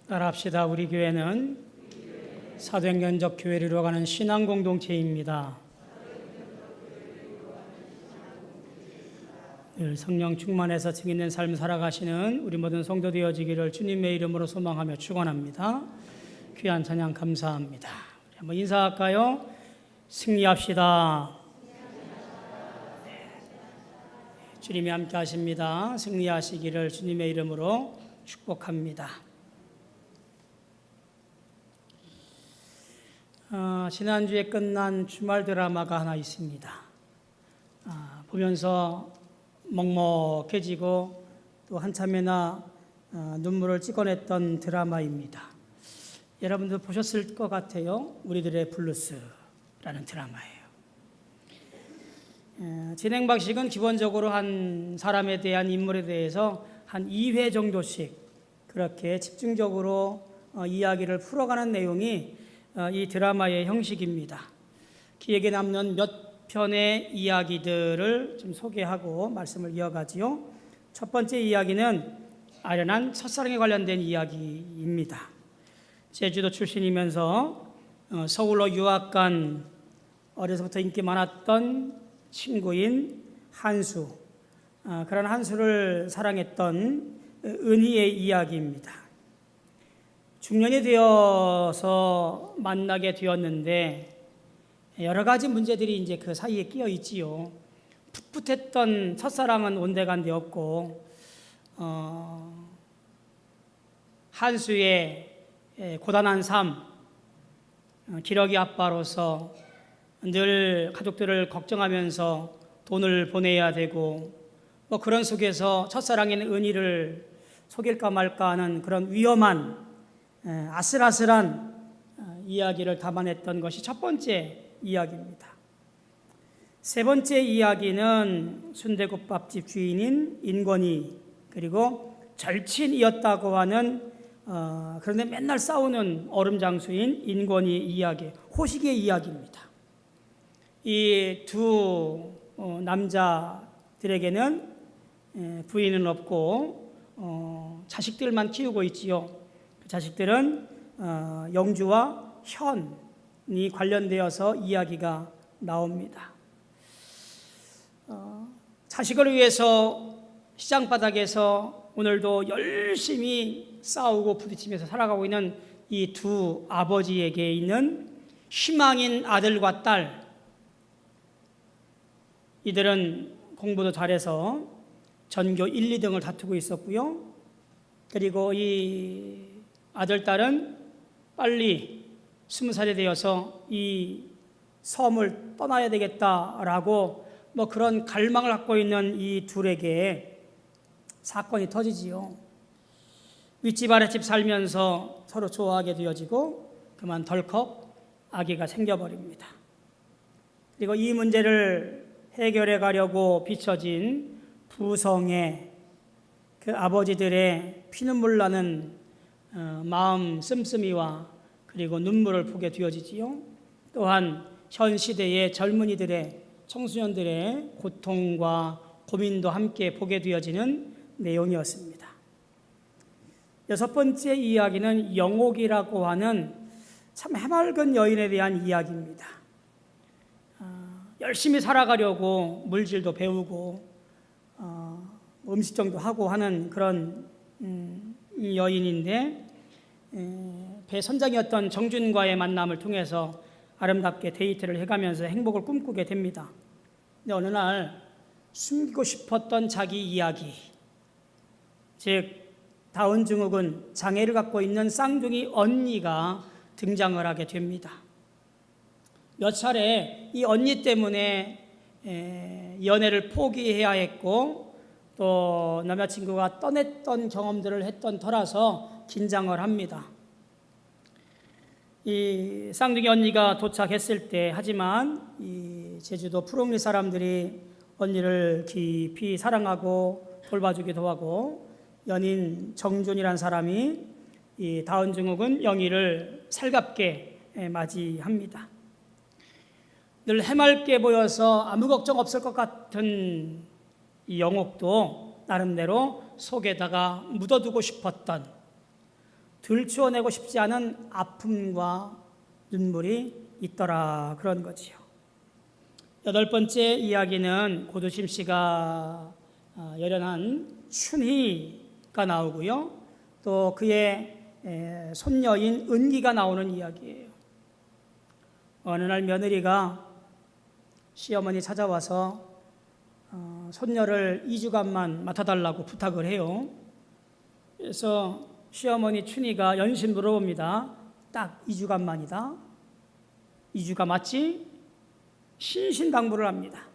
따라합시다. 우리 교회는 사도행전적 교회를 이루어가는 신앙 공동체입니다. 늘 성령 충만해서 증인된 삶을 살아가시는 우리 모든 성도 되어지기를 주님의 이름으로 소망하며 축원합니다. 귀한 찬양 감사합니다. 우리 한번 인사할까요? 승리합시다. 주님이 함께 하십니다. 승리하시기를 주님의 이름으로 축복합니다. 지난주에 끝난 주말 드라마가 하나 있습니다. 보면서 먹먹해지고 또 한참이나 눈물을 찍어냈던 드라마입니다. 여러분도 보셨을 것 같아요. 우리들의 블루스라는 드라마예요. 진행 방식은 기본적으로 한 사람에 대한 인물에 대해서 한 2회 정도씩 그렇게 집중적으로 이야기를 풀어가는 내용이 이 드라마의 형식입니다. 기억에 남는 몇 편의 이야기들을 좀 소개하고 말씀을 이어가지요. 첫 번째 이야기는 아련한 첫사랑에 관련된 이야기입니다. 제주도 출신이면서 서울로 유학 간 어려서부터 인기 많았던 친구인 한수, 그런 한수를 사랑했던 은희의 이야기입니다. 중년이 되어서 만나게 되었는데 여러 가지 문제들이 이제 그 사이에 끼어 있지요. 풋풋했던 첫사랑은 온데간데 없고 한수의 고단한 삶, 기러기 아빠로서 늘 가족들을 걱정하면서 돈을 보내야 되고 그런 속에서 첫사랑인 은희를 속일까 말까 하는 그런 위험한 아슬아슬한 이야기를 담아냈던 것이 첫 번째 이야기입니다. 세 번째 이야기는 순대국밥집 주인인 인권이 그리고 절친이었다고 하는 그런데 맨날 싸우는 얼음장수인 인권이 이야기, 호식의 이야기입니다. 이 두 남자들에게는 부인은 없고 자식들만 키우고 있지요. 그 자식들은 영주와 현이 관련되어서 이야기가 나옵니다. 자식을 위해서 시장 바닥에서 오늘도 열심히 싸우고 부딪히면서 살아가고 있는 이 두 아버지에게 있는 희망인 아들과 딸, 이들은 공부도 잘해서 전교 1, 2등을 다투고 있었고요. 그리고 이 아들, 딸은 빨리 20살이 되어서 이 섬을 떠나야 되겠다라고 그런 갈망을 갖고 있는 이 둘에게 사건이 터지지요. 윗집 아랫집 살면서 서로 좋아하게 되어지고 그만 덜컥 아기가 생겨버립니다. 그리고 이 문제를 해결해 가려고 비춰진 부성의 그 아버지들의 피눈물 나는 마음 씀씀이와 그리고 눈물을 보게 되어지지요. 또한 현 시대의 젊은이들의 청소년들의 고통과 고민도 함께 보게 되어지는 내용이었습니다. 여섯 번째 이야기는 영옥이라고 하는 참 해맑은 여인에 대한 이야기입니다. 열심히 살아가려고 물질도 배우고 음식점도 하고 하는 그런 여인인데 배 선장이었던 정준과의 만남을 통해서 아름답게 데이트를 해가면서 행복을 꿈꾸게 됩니다. 근데 어느 날 숨기고 싶었던 자기 이야기, 즉 다운증후군 장애를 갖고 있는 쌍둥이 언니가 등장을 하게 됩니다. 몇 차례 이 언니 때문에 연애를 포기해야 했고 또 남자친구가 떠냈던 경험들을 했던 터라서 긴장을 합니다. 이 쌍둥이 언니가 도착했을 때 하지만 이 제주도 푸릉리 사람들이 언니를 깊이 사랑하고 돌봐주기도 하고 연인 정준이라는 사람이 이 다운증후군 영희를 살갑게 맞이합니다. 늘 해맑게 보여서 아무 걱정 없을 것 같은 이 영옥도 나름대로 속에다가 묻어두고 싶었던 들추어내고 싶지 않은 아픔과 눈물이 있더라, 그런 거지요. 8번째 이야기는 고두심 씨가 열연한 춘희가 나오고요. 또 그의 손녀인 은기가 나오는 이야기예요. 어느 날 며느리가 시어머니 찾아와서 손녀를 2주간만 맡아달라고 부탁을 해요. 그래서 시어머니 춘희가 연신 물어봅니다. 딱 2주간만이다. 2주가 맞지? 신신당부를 합니다.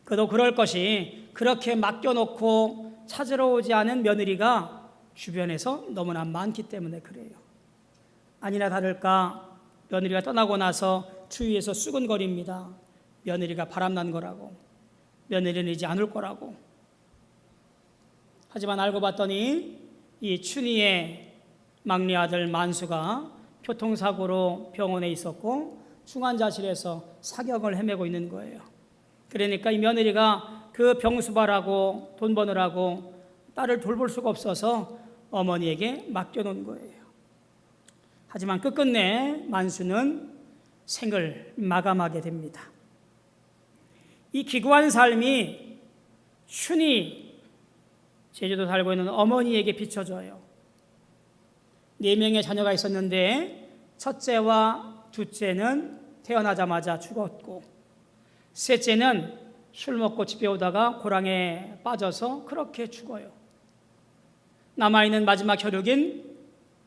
그도 그럴 것이 그렇게 맡겨놓고 찾으러 오지 않은 며느리가 주변에서 너무나 많기 때문에 그래요. 아니나 다를까 며느리가 떠나고 나서 주위에서 수근거립니다. 며느리가 바람난 거라고, 며느리는 이제 안 올 거라고. 하지만 알고 봤더니 이 춘희의 막내 아들 만수가 교통사고로 병원에 있었고 중환자실에서 사경을 헤매고 있는 거예요. 그러니까 이 며느리가 그 병수발하고 돈 버느라고 딸을 돌볼 수가 없어서 어머니에게 맡겨놓은 거예요. 하지만 끝끝내 만수는 생을 마감하게 됩니다. 이 기구한 삶이 춘희, 제주도 살고 있는 어머니에게 비춰져요. 4명의 자녀가 있었는데 첫째와 둘째는 태어나자마자 죽었고 셋째는 술 먹고 집에 오다가 고랑에 빠져서 그렇게 죽어요. 남아있는 마지막 혈육인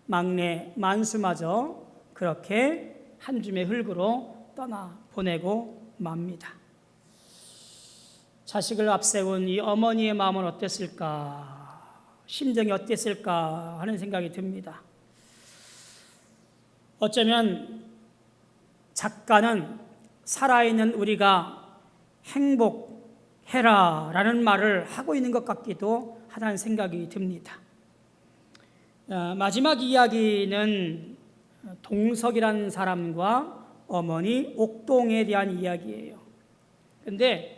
막내 만수마저 그렇게 한 줌의 흙으로 떠나보내고 맙니다. 자식을 앞세운 이 어머니의 마음은 어땠을까, 심정이 어땠을까 하는 생각이 듭니다. 어쩌면 작가는 살아있는 우리가 행복해라 라는 말을 하고 있는 것 같기도 하다는 생각이 듭니다. 마지막 이야기는 동석이라는 사람과 어머니 옥동에 대한 이야기예요. 그런데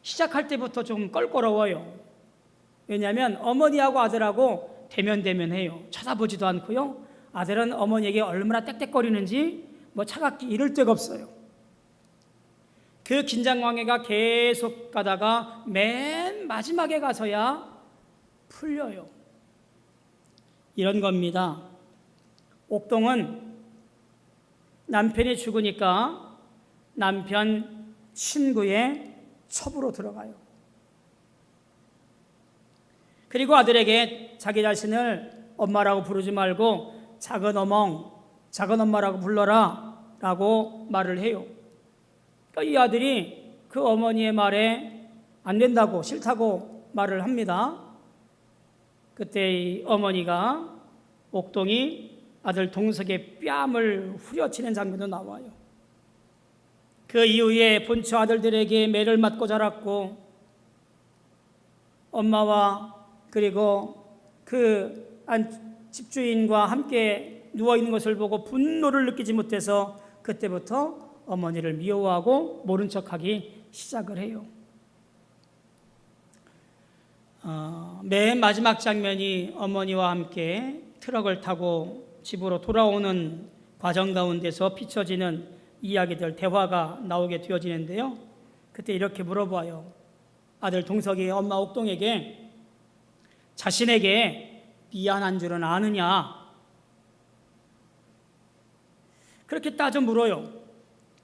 시작할 때부터 좀 껄끄러워요. 왜냐하면 어머니하고 아들하고 대면대면해요. 쳐다보지도 않고요. 아들은 어머니에게 얼마나 떽떽거리는지 차갑기 이를 데가 없어요. 그 긴장관계가 계속 가다가 맨 마지막에 가서야 풀려요. 이런 겁니다. 옥동은 남편이 죽으니까 남편 친구의 첩으로 들어가요. 그리고 아들에게 자기 자신을 엄마라고 부르지 말고 작은 어멍, 작은 엄마라고 불러라 라고 말을 해요. 그러니까 이 아들이 그 어머니의 말에 안 된다고, 싫다고 말을 합니다. 그때 이 어머니가 옥동이 아들 동석의 뺨을 후려치는 장면도 나와요. 그 이후에 본처 아들들에게 매를 맞고 자랐고 엄마와 그리고 그 집주인과 함께 누워있는 것을 보고 분노를 느끼지 못해서 그때부터 어머니를 미워하고 모른 척하기 시작을 해요. 맨 마지막 장면이 어머니와 함께 트럭을 타고 집으로 돌아오는 과정 가운데서 비춰지는 이야기들, 대화가 나오게 되어지는데요. 그때 이렇게 물어봐요. 아들 동석이 엄마 옥동에게 자신에게 미안한 줄은 아느냐? 그렇게 따져 물어요.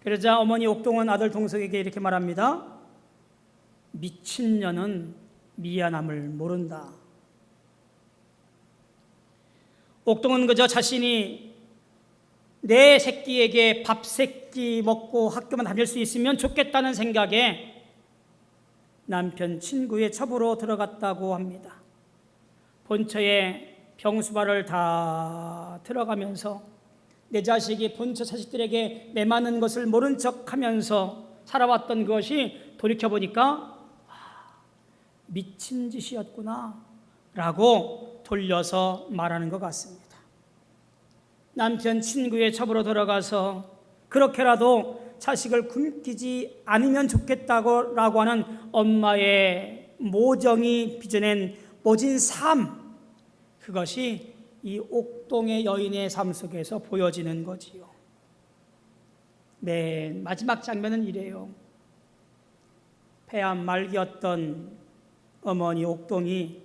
그러자 어머니 옥동은 아들 동석에게 이렇게 말합니다. 미친년은 미안함을 모른다. 옥동은 그저 자신이 내 새끼에게 밥 새끼 먹고 학교만 다닐 수 있으면 좋겠다는 생각에 남편 친구의 첩으로 들어갔다고 합니다. 본처의 병수발을 다 들어가면서 내 자식이 본처 자식들에게 매맞는 것을 모른 척하면서 살아왔던 것이 돌이켜보니까 미친 짓이었구나 라고 돌려서 말하는 것 같습니다. 남편 친구의 첩으로 들어가서 그렇게라도 자식을 굶기지 않으면 좋겠다고 하는 엄마의 모정이 빚어낸 모진 삶, 그것이 이 옥동의 여인의 삶 속에서 보여지는 거지요. 맨 마지막 장면은 이래요. 폐암 말기였던 어머니 옥동이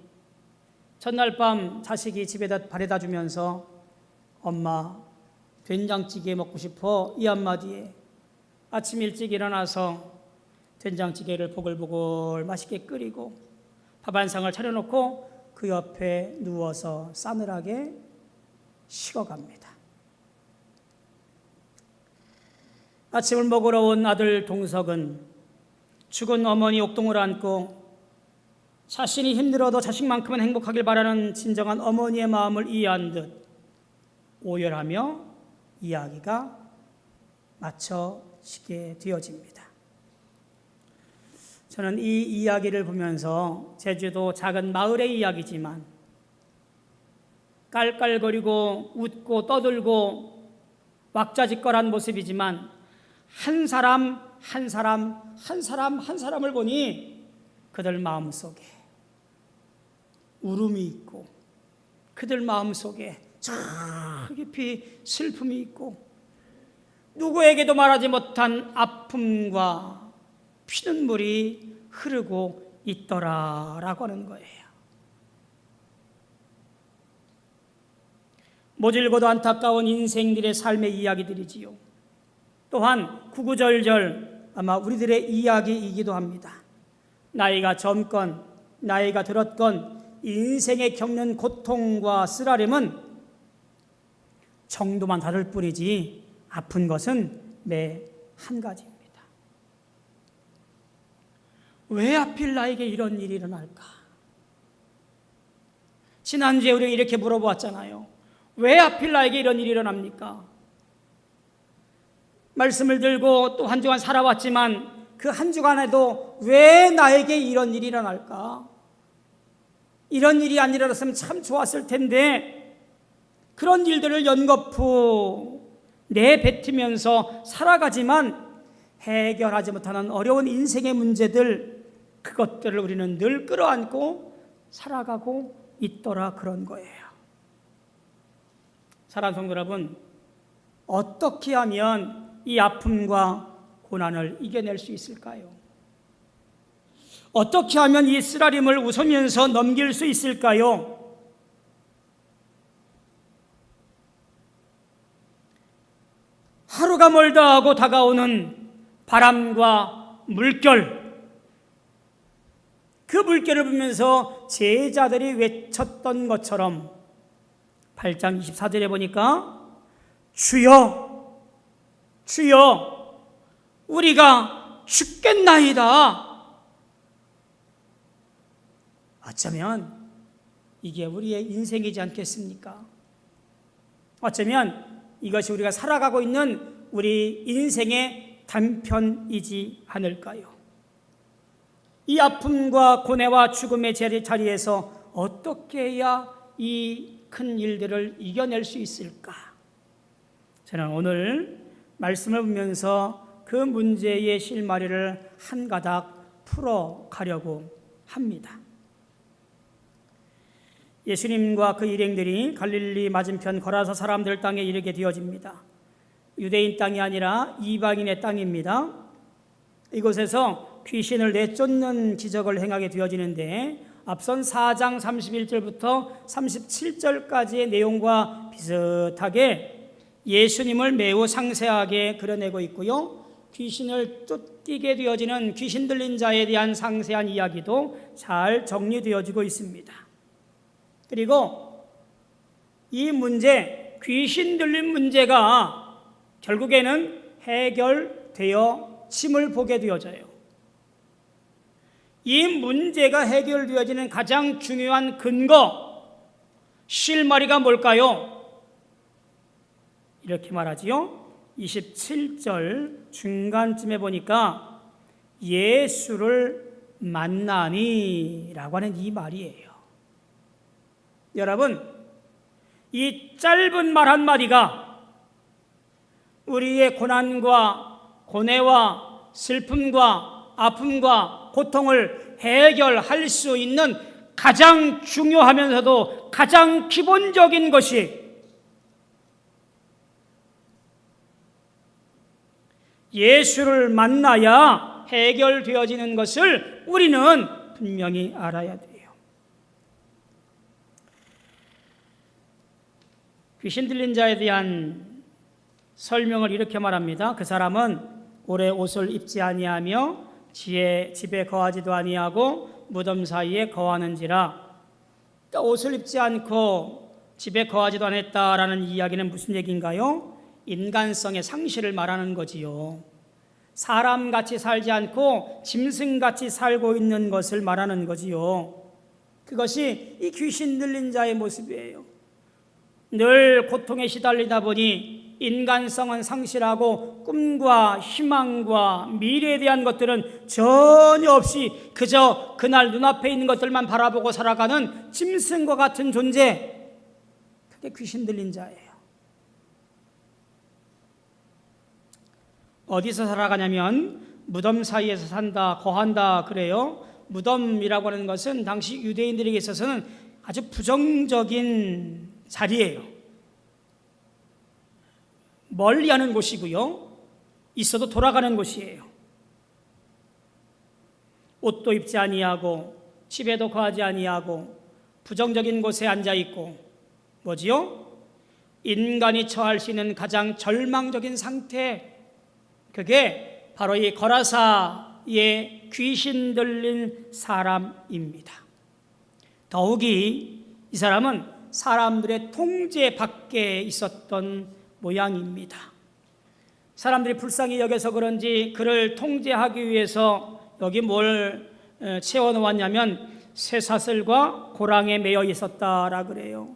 전날 밤 자식이 집에다 바래다 주면서 엄마 된장찌개 먹고 싶어 이 한마디에 아침 일찍 일어나서 된장찌개를 보글보글 맛있게 끓이고 밥 한 상을 차려놓고 그 옆에 누워서 싸늘하게 식어갑니다. 아침을 먹으러 온 아들 동석은 죽은 어머니 옥동을 안고 자신이 힘들어도 자식만큼은 행복하길 바라는 진정한 어머니의 마음을 이해한 듯 오열하며 이야기가 마쳐지게 되어집니다. 저는 이 이야기를 보면서 제주도 작은 마을의 이야기지만 깔깔거리고 웃고 떠들고 왁자지껄한 모습이지만 한 사람을 보니 그들 마음속에 울음이 있고 그들 마음속에 저 깊이 슬픔이 있고 누구에게도 말하지 못한 아픔과 피눈물이 흐르고 있더라라고 하는 거예요. 모질고도 안타까운 인생들의 삶의 이야기들이지요. 또한 구구절절 아마 우리들의 이야기이기도 합니다. 나이가 젊건 나이가 들었건 인생에 겪는 고통과 쓰라림은 정도만 다를 뿐이지 아픈 것은 매 한 가지입니다. 왜 하필 나에게 이런 일이 일어날까? 지난주에 우리가 이렇게 물어보았잖아요. 왜 하필 나에게 이런 일이 일어납니까? 말씀을 들고 또 한 주간 살아왔지만 그 한 주간에도 왜 나에게 이런 일이 일어날까? 이런 일이 안 일어났으면 참 좋았을 텐데 그런 일들을 연거푸 내뱉으면서 살아가지만 해결하지 못하는 어려운 인생의 문제들 그것들을 우리는 늘 끌어안고 살아가고 있더라 그런 거예요. 사랑하는 성도 여러분, 어떻게 하면 이 아픔과 고난을 이겨낼 수 있을까요? 어떻게 하면 이 쓰라림을 웃으면서 넘길 수 있을까요? 하루가 멀다 하고 다가오는 바람과 물결, 그 물결을 보면서 제자들이 외쳤던 것처럼 8장 24절에 보니까 주여 주여 우리가 죽겠나이다. 어쩌면 이게 우리의 인생이지 않겠습니까? 어쩌면 이것이 우리가 살아가고 있는 우리 인생의 단편이지 않을까요? 이 아픔과 고뇌와 죽음의 자리에서 어떻게 해야 이 큰 일들을 이겨낼 수 있을까? 저는 오늘 말씀을 보면서 그 문제의 실마리를 한 가닥 풀어가려고 합니다. 예수님과 그 일행들이 갈릴리 맞은편 거라사 사람들 땅에 이르게 되어집니다. 유대인 땅이 아니라 이방인의 땅입니다. 이곳에서 귀신을 내쫓는 기적을 행하게 되어지는데 앞선 4장 31절부터 37절까지의 내용과 비슷하게 예수님을 매우 상세하게 그려내고 있고요. 귀신을 쫓기게 되어지는 귀신 들린 자에 대한 상세한 이야기도 잘 정리되어지고 있습니다. 그리고 이 문제, 귀신 들린 문제가 결국에는 해결되어짐을 보게 되어져요. 이 문제가 해결되어지는 가장 중요한 근거, 실마리가 뭘까요? 이렇게 말하지요. 27절 중간쯤에 보니까 예수를 만나니 라고 하는 이 말이에요. 여러분, 이 짧은 말 한마디가 우리의 고난과 고뇌와 슬픔과 아픔과 고통을 해결할 수 있는 가장 중요하면서도 가장 기본적인 것이 예수를 만나야 해결되어지는 것을 우리는 분명히 알아야 돼요. 귀신 들린 자에 대한 설명을 이렇게 말합니다. 그 사람은 오래 옷을 입지 아니하며 집에 거하지도 아니하고 무덤 사이에 거하는지라. 그러니까 옷을 입지 않고 집에 거하지도 않았다라는 이야기는 무슨 얘기인가요? 인간성의 상실을 말하는 거지요. 사람같이 살지 않고 짐승같이 살고 있는 것을 말하는 거지요. 그것이 이 귀신 들린 자의 모습이에요. 늘 고통에 시달리다 보니 인간성은 상실하고 꿈과 희망과 미래에 대한 것들은 전혀 없이 그저 그날 눈앞에 있는 것들만 바라보고 살아가는 짐승과 같은 존재, 그게 귀신 들린 자예요. 어디서 살아가냐면 무덤 사이에서 산다, 거한다 그래요. 무덤이라고 하는 것은 당시 유대인들에게 있어서는 아주 부정적인 자리예요. 멀리하는 곳이고요, 있어도 돌아가는 곳이에요. 옷도 입지 아니하고 집에도 거하지 아니하고 부정적인 곳에 앉아 있고, 뭐지요? 인간이 처할 수 있는 가장 절망적인 상태, 그게 바로 이 거라사의 귀신 들린 사람입니다. 더욱이 이 사람은 사람들의 통제 밖에 있었던 모양입니다. 사람들이 불쌍히 여겨서 그런지 그를 통제하기 위해서 여기 뭘 채워놓았냐면 쇠사슬과 고랑에 매여 있었다라 그래요.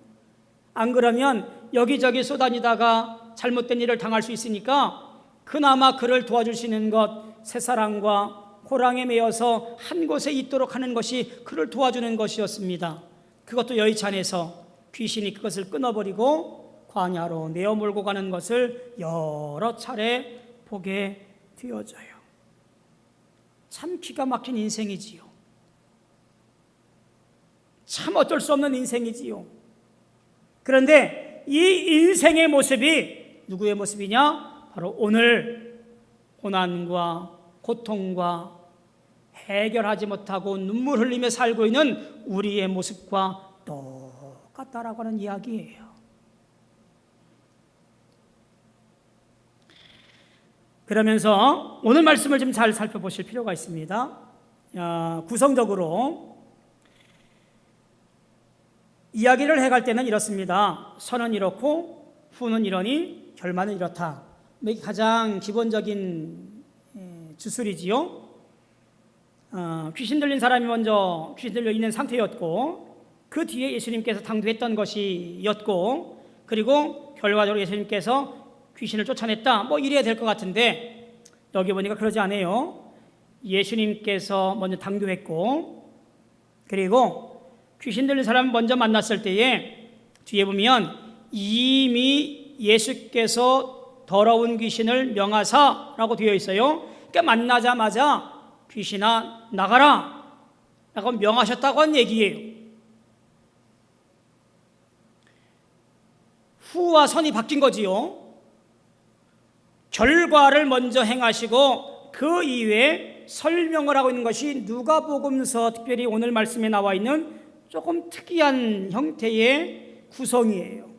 안 그러면 여기저기 쏘다니다가 잘못된 일을 당할 수 있으니까 그나마 그를 도와줄 수 있는 것, 쇠사랑과 고랑에 매여서 한 곳에 있도록 하는 것이 그를 도와주는 것이었습니다. 그것도 여의치 않아서 귀신이 그것을 끊어버리고 광야로 내어 몰고 가는 것을 여러 차례 보게 되어져요. 참 기가 막힌 인생이지요. 참 어쩔 수 없는 인생이지요. 그런데 이 인생의 모습이 누구의 모습이냐? 바로 오늘 고난과 고통과 해결하지 못하고 눈물 흘리며 살고 있는 우리의 모습과 똑같다라고 하는 이야기예요. 그러면서 오늘 말씀을 좀 잘 살펴보실 필요가 있습니다. 구성적으로 이야기를 해갈 때는 이렇습니다. 선은 이렇고 후는 이러니 결말은 이렇다. 이게 가장 기본적인 주술이지요. 귀신 들린 사람이 먼저 귀신 들려 있는 상태였고, 그 뒤에 예수님께서 당도했던 것이었고, 그리고 결과적으로 예수님께서 귀신을 쫓아냈다, 뭐 이래야 될 것 같은데 여기 보니까 그러지 않아요. 예수님께서 먼저 당도했고, 그리고 귀신 들린 사람을 먼저 만났을 때에 뒤에 보면 이미 예수께서 더러운 귀신을 명하사라고 되어 있어요. 그러니까 만나자마자 귀신아 나가라 라고 명하셨다고 한 얘기예요. 후와 선이 바뀐 거지요. 결과를 먼저 행하시고 그 이외에 설명을 하고 있는 것이 누가복음서, 특별히 오늘 말씀에 나와 있는 조금 특이한 형태의 구성이에요.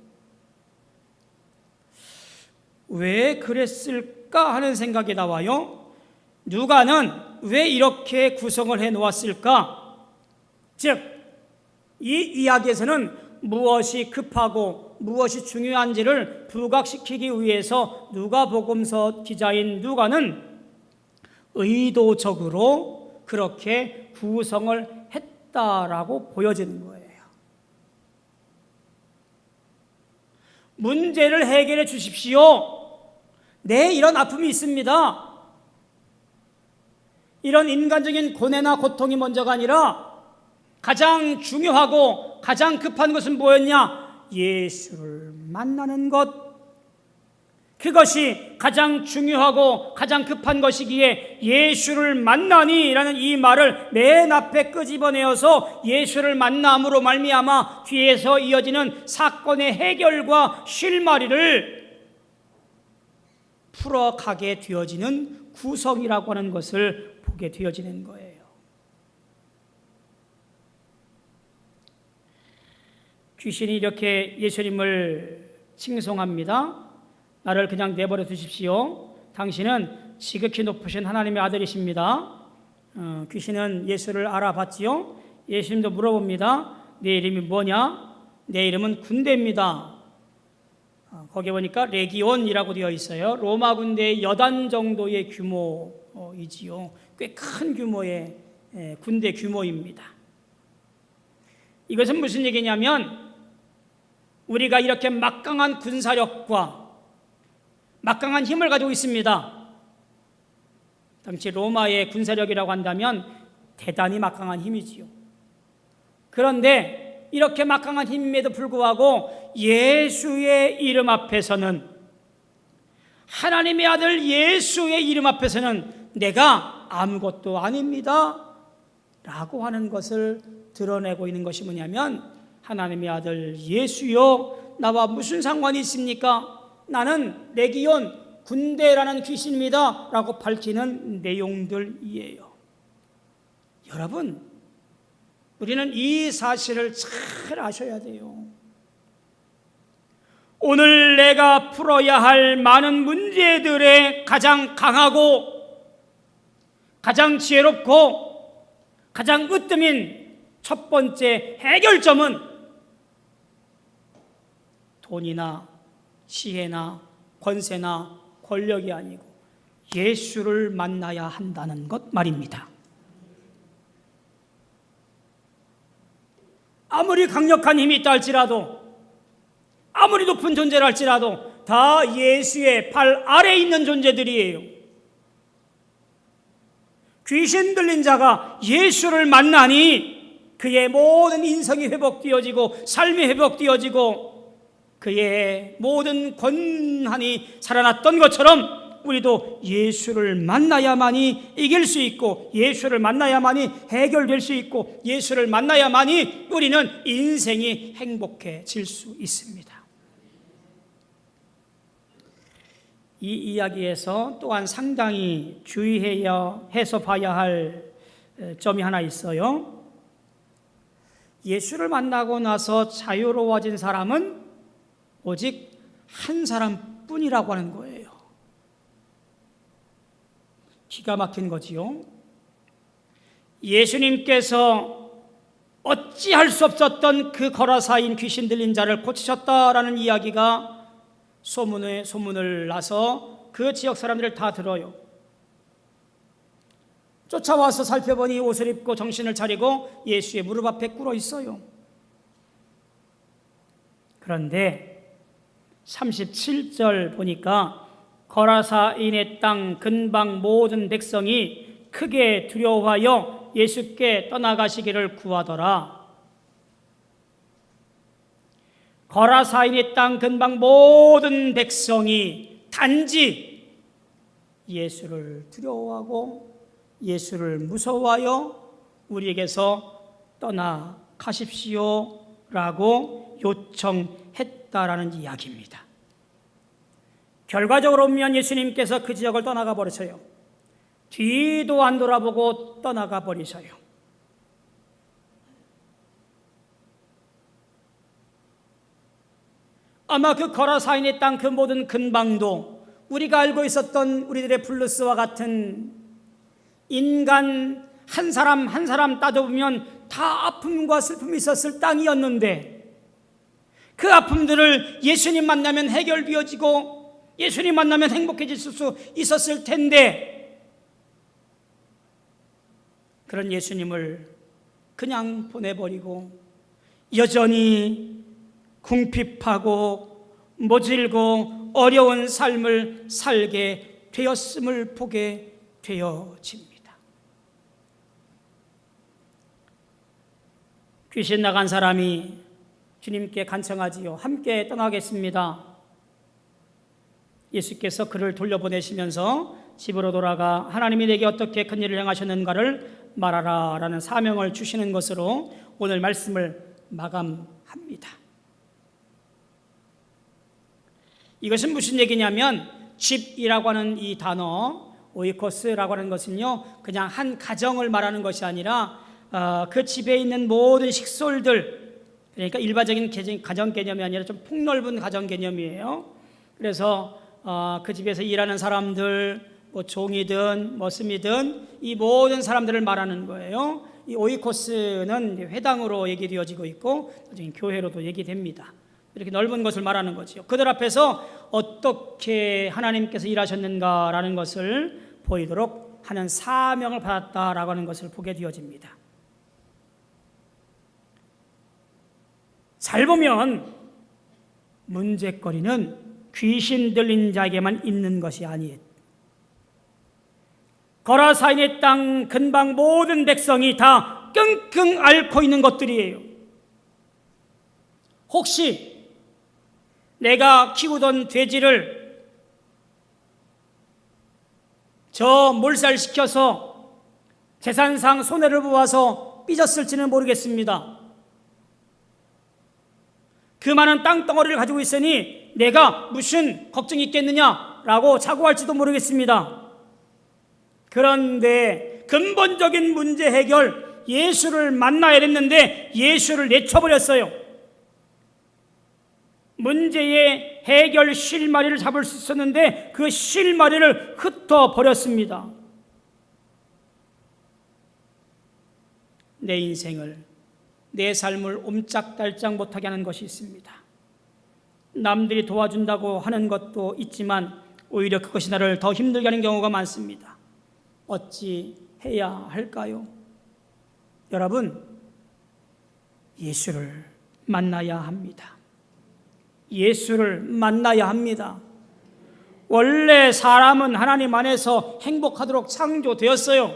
왜 그랬을까 하는 생각이 나와요. 누가는 왜 이렇게 구성을 해 놓았을까? 즉, 이 이야기에서는 무엇이 급하고 무엇이 중요한지를 부각시키기 위해서 누가복음서 기자인 누가는 의도적으로 그렇게 구성을 했다라고 보여지는 거예요. 문제를 해결해 주십시오. 네, 이런 아픔이 있습니다. 이런 인간적인 고뇌나 고통이 먼저가 아니라 가장 중요하고 가장 급한 것은 뭐였냐? 예수를 만나는 것. 그것이 가장 중요하고 가장 급한 것이기에 예수를 만나니라는 이 말을 맨 앞에 끄집어내어서 예수를 만남으로 말미암아 뒤에서 이어지는 사건의 해결과 실마리를 풀어가게 되어지는 구성이라고 하는 것을 보게 되어지는 거예요. 귀신이 이렇게 예수님을 칭송합니다. 나를 그냥 내버려 두십시오. 당신은 지극히 높으신 하나님의 아들이십니다. 귀신은 예수를 알아봤지요. 예수님도 물어봅니다. 내 이름이 뭐냐? 내 이름은 군대입니다. 거기에 보니까 레기온이라고 되어 있어요. 로마 군대의 여단 정도의 규모이지요. 꽤 큰 규모의 군대 규모입니다. 이것은 무슨 얘기냐면 우리가 이렇게 막강한 군사력과 막강한 힘을 가지고 있습니다. 당시 로마의 군사력이라고 한다면 대단히 막강한 힘이지요. 그런데 이렇게 막강한 힘임에도 불구하고 예수의 이름 앞에서는, 하나님의 아들 예수의 이름 앞에서는 내가 아무것도 아닙니다 라고 하는 것을 드러내고 있는 것이 뭐냐면, 하나님의 아들 예수요, 나와 무슨 상관이 있습니까? 나는 레기온 군대라는 귀신입니다 라고 밝히는 내용들이에요. 여러분, 우리는 이 사실을 잘 아셔야 돼요. 오늘 내가 풀어야 할 많은 문제들의 가장 강하고 가장 지혜롭고 가장 으뜸인 첫 번째 해결점은 돈이나 지혜나 권세나 권력이 아니고 예수를 만나야 한다는 것 말입니다. 아무리 강력한 힘이 있다 할지라도, 아무리 높은 존재라 할지라도 다 예수의 발 아래에 있는 존재들이에요. 귀신 들린 자가 예수를 만나니 그의 모든 인성이 회복되어지고 삶이 회복되어지고 그의 모든 권한이 살아났던 것처럼 우리도 예수를 만나야만이 이길 수 있고, 예수를 만나야만이 해결될 수 있고, 예수를 만나야만이 우리는 인생이 행복해질 수 있습니다. 이 이야기에서 또한 상당히 주의해서 봐야 할 점이 하나 있어요. 예수를 만나고 나서 자유로워진 사람은 오직 한 사람뿐이라고 하는 거예요. 기가 막힌 거지요. 예수님께서 어찌할 수 없었던 그 거라사인 귀신 들린 자를 고치셨다라는 이야기가 소문을 나서 그 지역 사람들을 다 들어요. 쫓아와서 살펴보니 옷을 입고 정신을 차리고 예수의 무릎 앞에 꿇어 있어요. 그런데 37절 보니까 거라사인의 땅 근방 모든 백성이 크게 두려워하여 예수께 떠나가시기를 구하더라. 거라사인의 땅 근방 모든 백성이 단지 예수를 두려워하고 예수를 무서워하여 우리에게서 떠나가십시오 라고 요청했다라는 이야기입니다. 결과적으로 보면 예수님께서 그 지역을 떠나가 버리셔요. 뒤도 안 돌아보고 떠나가 버리셔요. 아마 그 거라사인의 땅 그 모든 근방도 우리가 알고 있었던 우리들의 블루스와 같은 인간 한 사람 한 사람 따져보면 다 아픔과 슬픔이 있었을 땅이었는데, 그 아픔들을 예수님 만나면 해결되어지고 예수님 만나면 행복해질 수 있었을 텐데, 그런 예수님을 그냥 보내버리고 여전히 궁핍하고 모질고 어려운 삶을 살게 되었음을 보게 되어집니다. 귀신 나간 사람이 주님께 간청하지요. 함께 떠나겠습니다. 예수께서 그를 돌려보내시면서 집으로 돌아가 하나님이 내게 어떻게 큰 일을 행하셨는가를 말하라 라는 사명을 주시는 것으로 오늘 말씀을 마감합니다. 이것은 무슨 얘기냐면 집이라고 하는 이 단어 오이코스라고 하는 것은요 그냥 한 가정을 말하는 것이 아니라 그 집에 있는 모든 식솔들, 그러니까 일반적인 가정 개념이 아니라 좀 폭넓은 가정 개념이에요. 그래서 그 집에서 일하는 사람들, 뭐 종이든 뭐 스미든 이 모든 사람들을 말하는 거예요. 이 오이코스는 회당으로 얘기되어지고 있고 나중에 교회로도 얘기됩니다. 이렇게 넓은 것을 말하는 거죠. 그들 앞에서 어떻게 하나님께서 일하셨는가라는 것을 보이도록 하는 사명을 받았다라고 하는 것을 보게 되어집니다. 잘 보면 문제거리는 귀신 들린 자에게만 있는 것이 아니에요. 거라사인의 땅 근방 모든 백성이 다 끙끙 앓고 있는 것들이에요. 혹시 내가 키우던 돼지를 저 몰살시켜서 재산상 손해를 보아서 삐졌을지는 모르겠습니다. 그 많은 땅덩어리를 가지고 있으니 내가 무슨 걱정이 있겠느냐라고 자고할지도 모르겠습니다. 그런데 근본적인 문제 해결, 예수를 만나야 했는데 예수를 내쳐버렸어요. 문제의 해결 실마리를 잡을 수 있었는데 그 실마리를 흩어버렸습니다. 내 인생을, 내 삶을 옴짝달짝 못하게 하는 것이 있습니다. 남들이 도와준다고 하는 것도 있지만 오히려 그것이 나를 더 힘들게 하는 경우가 많습니다. 어찌 해야 할까요? 여러분, 예수를 만나야 합니다. 예수를 만나야 합니다. 원래 사람은 하나님 안에서 행복하도록 창조되었어요.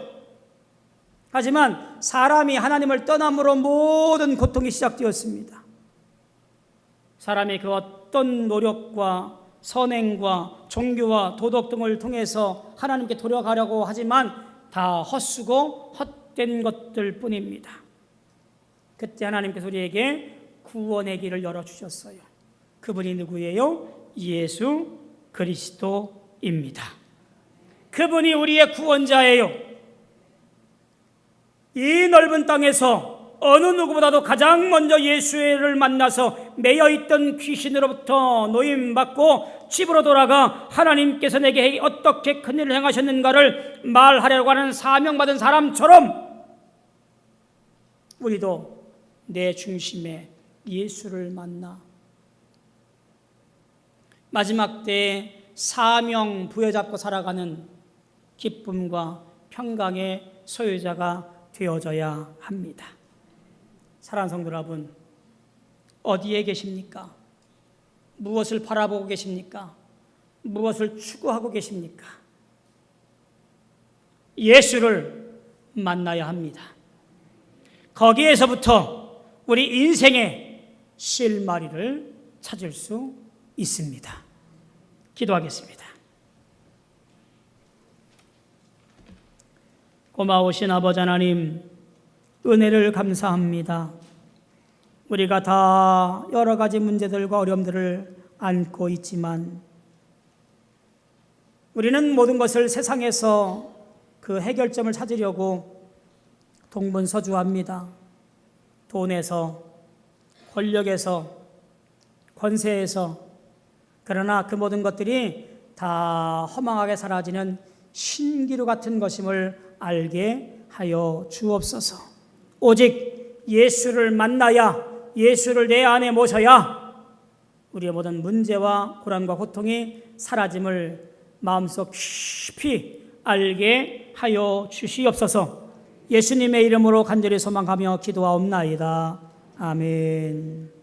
하지만 사람이 하나님을 떠남으로 모든 고통이 시작되었습니다. 사람이 그 어떤 노력과 선행과 종교와 도덕 등을 통해서 하나님께 돌아가려고 하지만 다 헛수고 헛된 것들 뿐입니다. 그때 하나님께서 우리에게 구원의 길을 열어주셨어요. 그분이 누구예요? 예수 그리스도입니다. 그분이 우리의 구원자예요. 이 넓은 땅에서 어느 누구보다도 가장 먼저 예수를 만나서 매여있던 귀신으로부터 노임받고 집으로 돌아가 하나님께서 내게 어떻게 큰 일을 행하셨는가를 말하려고 하는 사명받은 사람처럼 우리도 내 중심에 예수를 만나 마지막 때에 사명 부여잡고 살아가는 기쁨과 평강의 소유자가 되어져야 합니다. 사랑하는 성도 여러분, 어디에 계십니까? 무엇을 바라보고 계십니까? 무엇을 추구하고 계십니까? 예수를 만나야 합니다. 거기에서부터 우리 인생의 실마리를 찾을 수 있습니다. 기도하겠습니다. 고마우신 아버지 하나님, 은혜를 감사합니다. 우리가 다 여러 가지 문제들과 어려움들을 안고 있지만 우리는 모든 것을 세상에서 그 해결점을 찾으려고 동분서주합니다. 돈에서, 권력에서, 권세에서. 그러나 그 모든 것들이 다 허망하게 사라지는 신기루 같은 것임을 알게 하여 주옵소서. 오직 예수를 만나야, 예수를 내 안에 모셔야 우리의 모든 문제와 고난과 고통이 사라짐을 마음속 깊이 알게 하여 주시옵소서. 예수님의 이름으로 간절히 소망하며 기도하옵나이다. 아멘.